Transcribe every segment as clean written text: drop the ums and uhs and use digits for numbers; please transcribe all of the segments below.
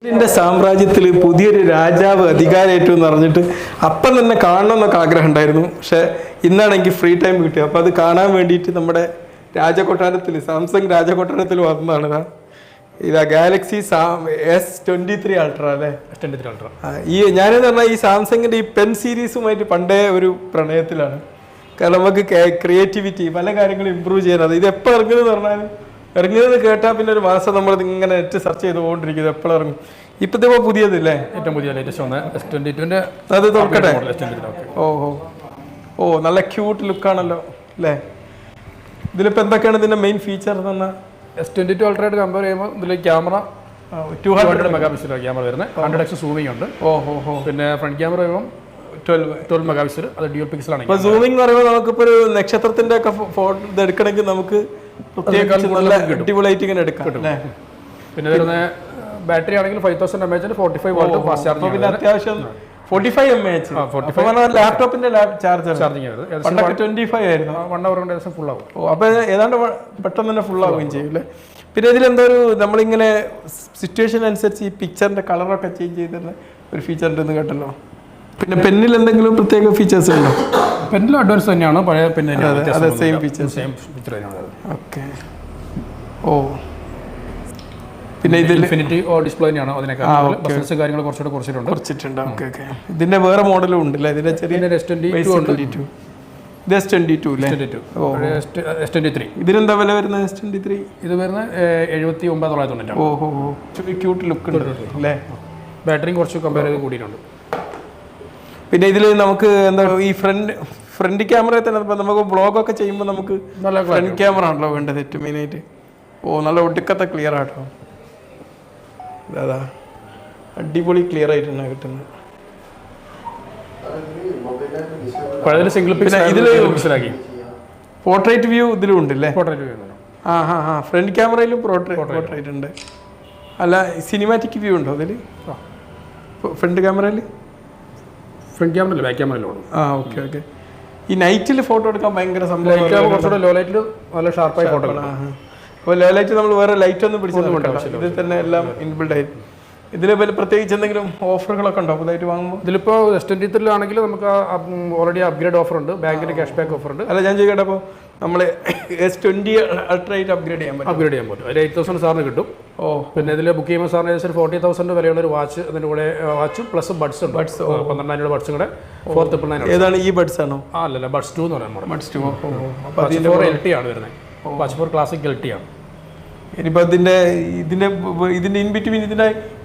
എൻ്റെ സാമ്രാജ്യത്തിൽ പുതിയൊരു രാജാവ് അധികാരമേറ്റു എന്ന് പറഞ്ഞിട്ട് അപ്പം തന്നെ കാണണമെന്നൊക്കെ ആഗ്രഹം ഉണ്ടായിരുന്നു. പക്ഷേ ഇന്നാണ് എനിക്ക് ഫ്രീ ടൈം കിട്ടിയത്. അപ്പോൾ അത് കാണാൻ വേണ്ടിയിട്ട് നമ്മുടെ രാജകൊട്ടാരത്തിൽ സാംസങ് രാജകൊട്ടാരത്തിൽ വന്നതാണ്. ഇതാ ഗാലക്സി S23 അൾട്ര അല്ലേ? S23 ultra. ഞാനെന്ന് പറഞ്ഞാൽ ഈ സാംസങ്ങിൻ്റെ ഈ പെൻ സീരീസുമായിട്ട് പണ്ടേ ഒരു പ്രണയത്തിലാണ്. കാരണം നമുക്ക് ക്രിയേറ്റിവിറ്റി പല കാര്യങ്ങളും ഇമ്പ്രൂവ് ചെയ്യാനത്. ഇത് എപ്പോൾ ഇറങ്ങുന്നത് പറഞ്ഞാൽ ഇറങ്ങിയത് കേട്ടാൽ പിന്നെ ഒരു മാസം നമ്മൾ ഇങ്ങനെ നെറ്റ് സെർച്ച് ചെയ്തുകൊണ്ടിരിക്കുന്നത് എപ്പോഴും ഇറങ്ങും. ഇപ്പോഴത്തെ പുതിയതില്ലേ? ഏറ്റവും പുതിയ ലേറ്റസ്റ്റ് വന്ന S22 അത് തുറക്കട്ടെ. ഓ നല്ല ക്യൂട്ട് ലുക്കാണല്ലോ അല്ലേ? ഇതിലിപ്പോൾ എന്തൊക്കെയാണ് ഇതിൻ്റെ മെയിൻ ഫീച്ചർ എന്ന് പറഞ്ഞാൽ? S22 അൾട്രയായിട്ട് കമ്പയർ ചെയ്യുമ്പോൾ ഇതിൽ ക്യാമറ 200 മെഗാ പിക്സലാണ് ക്യാമറ വരുന്നത്. 100x സൂമിംഗ് ഉണ്ട്. പിന്നെ ഫ്രണ്ട് ക്യാമറ വരുമ്പോൾ 12 മെഗാ പിക്സൽ, അത് ഡ്യുവൽ പിക്സലാണ്. ഇപ്പോൾ സൂമിംഗ് എന്ന് പറയുമ്പോൾ നമുക്കിപ്പോൾ ഒരു നക്ഷത്രത്തിൻ്റെ ഒക്കെ ഫോട്ടോ ഇത് എടുക്കണമെങ്കിൽ നമുക്ക് നല്ല അടിപൊളിയായിട്ട് ഇങ്ങനെ എടുക്കാം. പിന്നെ വരുന്ന ബാറ്ററി ആണെങ്കിൽ 5000 mAh 45 വാട്ട് ഫാസ്റ്റ് ചാർജിംഗ്. പിന്നെ അത്യാവശ്യം 45 mAh ലാപ്ടോപ്പിന്റെ ചാർജിങ് 25 ആയിരുന്നു. 1 hour കൊണ്ട് ഏകദേശം ഫുൾ ആവും. അപ്പൊ ഏതാണ്ട് പെട്ടെന്ന് തന്നെ ഫുൾ ആവുകയും ചെയ്യും അല്ലേ? പിന്നെ ഇതിലെന്തോ ഒരു നമ്മളിങ്ങനെ സിറ്റുവേഷൻ അനുസരിച്ച് ഈ പിക്ചറിന്റെ കളറൊക്കെ ചേഞ്ച് ചെയ്തിരുന്ന ഒരു ഫീച്ചർ ഉണ്ടെന്ന് കേട്ടല്ലോ. പിന്നെ പെന്നിൽ എന്തെങ്കിലും പ്രത്യേക ഫീച്ചേഴ്സ് ഉണ്ടോ? പെന്നിൽ അഡ്വാൻസ് തന്നെയാണ്, പഴയ പെന്നിൽ സെയിം ഫീച്ചർ തന്നെയാണ്. ഓക്കെ. ഓ പിന്നെ ഇതിൽ ഇൻഫിനിറ്റി ഡിസ്പ്ലേ തന്നെയാണ്. അതിനൊക്കെ കാര്യങ്ങൾ കുറച്ചിട്ടുണ്ട്. Okay okay. ഇതിന്റെ വേറെ മോഡലും ഉണ്ട് അല്ലേ? ഇതിന്റെ ചെറിയ S22 S23 ഇതിനെന്താ വില വരുന്നത്? S23 ഇത് വരുന്നത് 79,990. ഓഹോ, ക്യൂട്ട് ലുക്ക് ഉണ്ട് അല്ലേ? ബാറ്ററിയും കുറച്ച് കമ്പയർ ചെയ്ത് കൂടിയിട്ടുണ്ട്. പിന്നെ ഇതിൽ നമുക്ക് എന്താ ഈ ഫ്രണ്ട് ക്യാമറയിൽ തന്നെ നമുക്ക് വ്ളോഗൊക്കെ ചെയ്യുമ്പോൾ നമുക്ക് നല്ല ഫ്രണ്ട് ക്യാമറ ആണല്ലോ വേണ്ടത് ഏറ്റവും മെയിനായിട്ട്. ഓ നല്ല ഒടുക്കത്തെ ക്ലിയർ ആട്ടോ. അതാ അടിപൊളി ക്ലിയർ ആയിട്ട് തന്നെ കിട്ടുന്നത്. പോർട്രേറ്റ് വ്യൂ ഇതിലും ഉണ്ട് അല്ലേ? ഫ്രണ്ട് ക്യാമറയിലും പോർട്രേറ്റ് ഉണ്ട്. അല്ല സിനിമാറ്റിക് വ്യൂ ഉണ്ടോ അതിൽ? ഫ്രണ്ട് ക്യാമറയിൽ ഫ്രണ്ട് ക്യാമറ ബാക്ക് ക്യാമറയിലും. Okay okay. ഈ നൈറ്റിൽ ഫോട്ടോ എടുക്കാൻ ഭയങ്കര സംഭവം. കുറച്ചുകൂടെ ലോ ലൈറ്റിൽ നല്ല ഷാർപ്പായി ഫോട്ടോ എടുക്കാം. അപ്പോൾ ലോ ലൈറ്റ് നമ്മൾ വേറെ ലൈറ്റ് ഒന്നും പിടിച്ചൊന്നും ഇതിൽ തന്നെ എല്ലാം ഇൻബിൽഡ് ആയി. ഇതിൽ പ്രത്യേകിച്ച് എന്തെങ്കിലും ഓഫറുകളൊക്കെ ഉണ്ടോ പുതുതായിട്ട് വാങ്ങുമ്പോൾ? ഇതിലിപ്പോൾ S23 ആണെങ്കിൽ നമുക്ക് ഓൾറെഡി അപ്ഗ്രേഡ് ഓഫർ ഉണ്ട്, ബാങ്കിന്റെ ക്യാഷ് ബാക്ക് ഓഫർ ഉണ്ട്. അല്ല ഞാൻ ചോദിക്കട്ടെ, അപ്പോൾ നമ്മൾ S20 അൾട്രയായിട്ട് അപ്ഗ്രേഡ് ചെയ്യാൻ പറ്റും. ഒരു 8,000 സാറിന് കിട്ടും. പിന്നെ ഇതിൽ ബുക്ക് ചെയ്യുമ്പോൾ സാറിന് ഏകദേശം 40,000 വിലയുള്ള ഒരു വാച്ച്, അതിൻ്റെ കൂടെ വാച്ചും പ്ലസ് ബഡ്സ് ഉണ്ട്. 12,000 ബഡ്സും കൂടെ 4,999. ഏതാണ് ഈ ബഡ്സ് ആണോ? അല്ലല്ല, ബഡ്സ് 2 എന്ന് പറയുന്നത്. ബഡ്സ് 2 LT ആണ് വരുന്നത്. വാച്ച് 4 ക്ലാസിക് LT ആണ്. ഇനിയിപ്പോൾ ഇതിൻ്റെ ഇൻ ബിറ്റ്വീൻ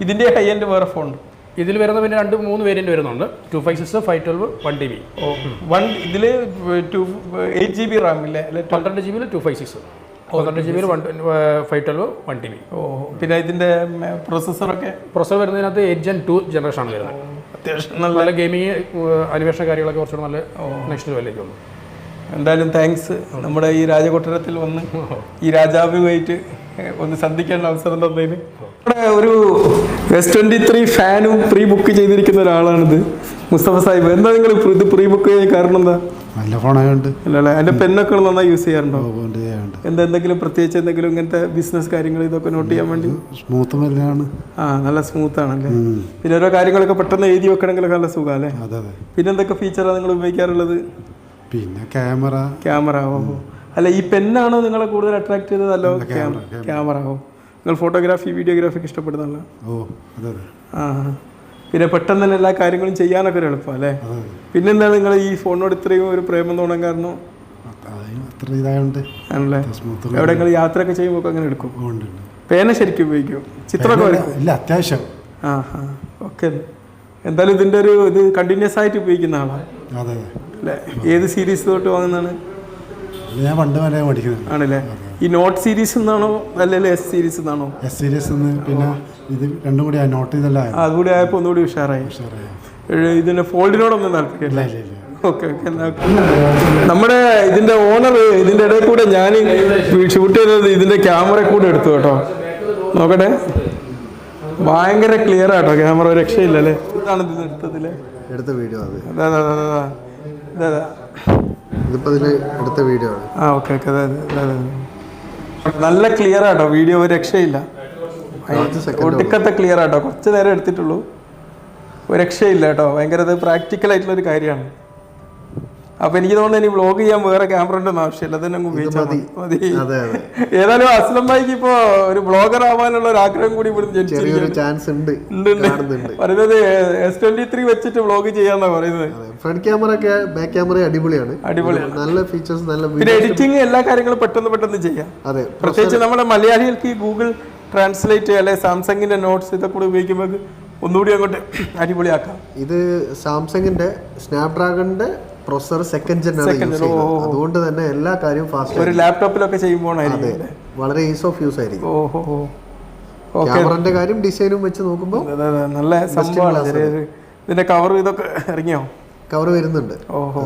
ഇതിൻ്റെ ഹൈ എൻഡ് വേറെ ഫോൺ ഇതിൽ വരുന്ന പിന്നെ 2-3 വേരിയന്റ് വരുന്നുണ്ട്. 256, 512, 1TB. ഇതിൽ 8GB റാം ഇല്ലേ? 12GB 256, 12GB 512, 1TB. പിന്നെ ഇതിൻ്റെ പ്രൊസസ്സർ വരുന്നതിനകത്ത് 8 Gen 2 ജനറേഷൻ ആണ് വരുന്നത്. അത്യാവശ്യം നല്ല ഗെയിമിങ് അനിമേഷൻ കാര്യങ്ങളൊക്കെ കുറച്ചുകൂടെ നല്ല നെക്സ്റ്റ് ലെവലിലേക്ക് വന്നു. എന്തായാലും താങ്ക്സ്. നമ്മുടെ ഈ രാജകൊട്ടാരത്തിൽ വന്ന് ഈ രാജാവുമായിട്ട് ഒന്ന് സന്ധിക്കേണ്ട അവസരം തന്നതിന്. നമ്മുടെ ഒരു S23 ഫാനും പ്രീ ബുക്ക് ചെയ്തിരിക്കുന്ന ഒരാളാണിത്, മുസ്തഫ സാഹിബ്. എന്താ നിങ്ങൾ ഇത് പ്രീ ബുക്ക് ചെയ്യാൻ കാരണം എന്താ? നല്ല ഫോണായതുകൊണ്ട്. അല്ലല്ലേ, അതിൻ്റെ പെന്നൊക്കെ നന്നായി യൂസ് ചെയ്യാറുണ്ടോ? എന്തെങ്കിലും പ്രത്യേകിച്ച് എന്തെങ്കിലും ഇങ്ങനത്തെ ബിസിനസ് കാര്യങ്ങൾ ഇതൊക്കെ നോട്ട് ചെയ്യാൻ വേണ്ടി? സ്മൂത്ത് മെല്ലാണ്. നല്ല സ്മൂത്ത് ആണല്ലേ. പിന്നെ ഓരോ കാര്യങ്ങളൊക്കെ പെട്ടെന്ന് എഴുതി വെക്കണമെങ്കിലൊക്കെ നല്ല സുഖമല്ലേ? പിന്നെ എന്തൊക്കെ ഫീച്ചറാണ് നിങ്ങൾ ഉപയോഗിക്കാറുള്ളത്? പിന്നെ ക്യാമറ. അല്ല ഈ പെന്നാണോ നിങ്ങളെ കൂടുതൽ അട്രാക്ട് ചെയ്തത്? അല്ലോ ക്യാമറ. നിങ്ങൾ ഫോട്ടോഗ്രാഫി വീഡിയോഗ്രാഫിക്ക് ഇഷ്ടപ്പെടുന്നല്ലോ. പിന്നെ പെട്ടെന്ന് തന്നെ എല്ലാ കാര്യങ്ങളും ചെയ്യാനൊക്കെ ഒരു എളുപ്പം അല്ലേ? പിന്നെന്താണ് നിങ്ങൾ ഈ ഫോണിനോട് ഇത്രയും ഒരു പ്രേമം തോന്നാൻ കാരണം? ആണല്ലേ. എവിടെ നിങ്ങൾ യാത്രയൊക്കെ ചെയ്യുമ്പോൾ അങ്ങനെ എടുക്കും? പേന ശരിക്കും ഉപയോഗിക്കും? ചിത്രമൊക്കെ ഇല്ല, അത്യാവശ്യം. ഓക്കെ. എന്തായാലും ഇതിൻ്റെ ഒരു ഇത് കണ്ടിന്യൂസ് ആയിട്ട് ഉപയോഗിക്കുന്ന ആളാണ് അല്ലേ? ഏത് സീരീസ് തൊട്ട് വാങ്ങുന്നതാണ്? ഞാൻ പണ്ട് വരെ പഠിക്കുന്നത് ആണല്ലേ. ഈ നോട്ട് സീരീസ് എന്നാണോ അല്ലെങ്കിൽ S സീരീസ് എന്നാണോ? S series. പിന്നെ ഇത് രണ്ടും കൂടി നോട്ട് ഇതല്ല, അതുകൂടി ആയപ്പോൾ ഒന്നുകൂടി ഉഷാറായി. ഇതിന്റെ ഫോൾഡിനോടൊന്നും താല്പര്യമില്ല. Okay okay. നമ്മുടെ ഇതിന്റെ ഓണർ ഇതിന്റെ ഇടയിൽ കൂടെ ഞാൻ ഷൂട്ട് ചെയ്തത് ഇതിന്റെ ക്യാമറ കൂടെ എടുത്തു കേട്ടോ. നോക്കട്ടെ, ഭയങ്കര ക്ലിയർ ആട്ടോ ക്യാമറ, രക്ഷയില്ല അല്ലേ? ഇതാണ് ഇത് എടുത്ത വീഡിയോ. Okay okay. നല്ല ക്ലിയർ ആട്ടോ വീഡിയോ, രക്ഷയില്ല. ഒടുക്കത്തെ ക്ലിയർ ആട്ടോ, കുറച്ച് നേരം എടുത്തിട്ടുള്ളൂ, ഒരു രക്ഷയില്ല കേട്ടോ. ഭയങ്കര പ്രാക്ടിക്കൽ ആയിട്ടുള്ളൊരു കാര്യമാണ്. അപ്പൊ എനിക്ക് തോന്നുന്നു ഇനി വ്ലോഗ് ചെയ്യാൻ വേറെ ക്യാമറ ഉണ്ടെന്ന് ആവശ്യമില്ല, തന്നെ അങ്ങ് ഉപയോഗിച്ചാൽ മതി. ഏതായാലും അസ്ലം ഭായിക്ക് ഇപ്പോ ഒരു ബ്ലോഗർ ആവാനുള്ള ഒരു ആഗ്രഹം കൂടി പറയുന്നത് S23 വെച്ചിട്ട് വ്ലോഗ് ചെയ്യാന്നാ പറയുന്നത്. ഫ്രണ്ട് ക്യാമറ ഒക്കെ ബാക്ക് ക്യാമറ അടിപൊളിയാണ്, നല്ല ഫീച്ചേഴ്സ്, നല്ല പിന്നെ എഡിറ്റിംഗ് എല്ലാ കാര്യങ്ങളും പെട്ടെന്ന് ചെയ്യാം. അതെ, പ്രത്യേകിച്ച് നമ്മുടെ മലയാളികൾക്ക് ഈ ഗൂഗിൾ ട്രാൻസ്ലേറ്റ് അല്ലെ സാംസങ്ങിന്റെ നോട്ട്സ് ഇതൊക്കെ കൂടെ ഉപയോഗിക്കുമ്പോൾ ഒന്നുകൂടി അങ്ങോട്ട് അടിപൊളിയാക്കാം. ഇത് സാംസങ്ങിന്റെ സ്നാപ്ഡ്രാഗണിന്റെ പ്രൊസസർ സെക്കൻഡ് ജെൻ ആണ്, അതുകൊണ്ട് തന്നെ എല്ലാ കാര്യവും ഫാസ്റ്റ്. ഒരു ലാപ്ടോപ്പിലൊക്കെ ചെയ്യുമ്പോൾ വളരെ ഈസ് ഓഫ് യൂസ് ആയിരിക്കും. ക്യാമറന്റെ കാര്യം ഡിസൈനും വെച്ച് നോക്കുമ്പോൾ നല്ല സംഭവമാണ്. ഇതിന്റെ കവർ ഇതൊക്കെ ഇറങ്ങിയോ? കവർ വരുന്നുണ്ട്. ഓഹോ